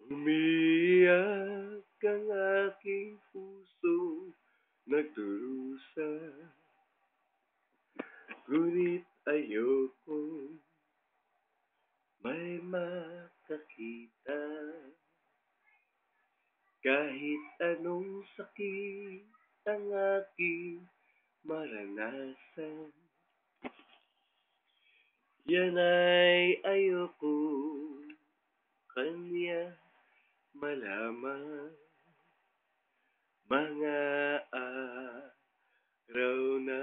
Umiiyak ang aking puso, nagdurusa, ngunit ayokong may makakita. Kahit anong sakit ang aking maranasan, yan ay ayoko kanya malaman. Mga araw na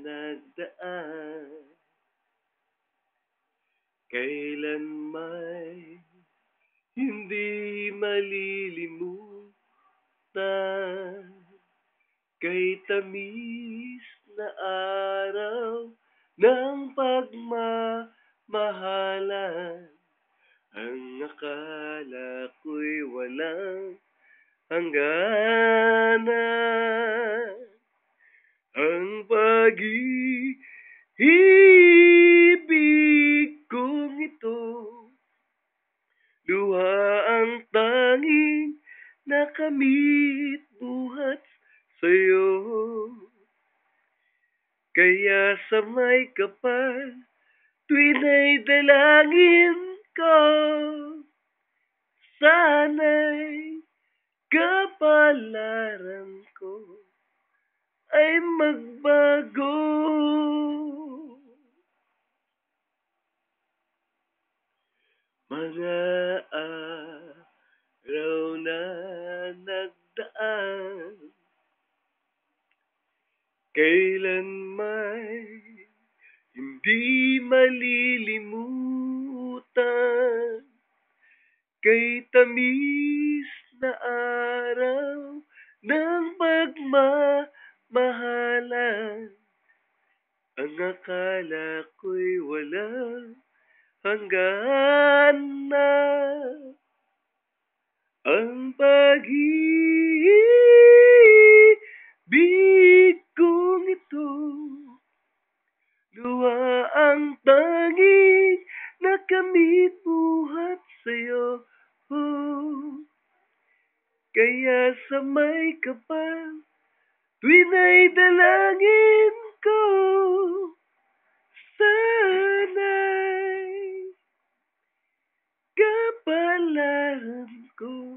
nagdaan, kailan may hindi malilimutan. Kay tamis na araw ng pagmamahalan, ang akala ko'y walang hangganan. Ang pag-ibig kong ito, luha ang tanging nakamit buhat sa'yo. Kaya sa may kapal, tuwina'y dalangin ko, sana'y kapalaran ko ay magbago. Mga araw na nagdaan, kailan may hindi malilimutan. Kay tamis na araw ng pagmamahalan, ang akala ko'y walang hangganan. Ang pag-ibig kong ito, luha ang tanging nakamit buhat sa'yo. Kaya sa may kapal, tuwina'y dalangin ko, sana'y kapalaran ko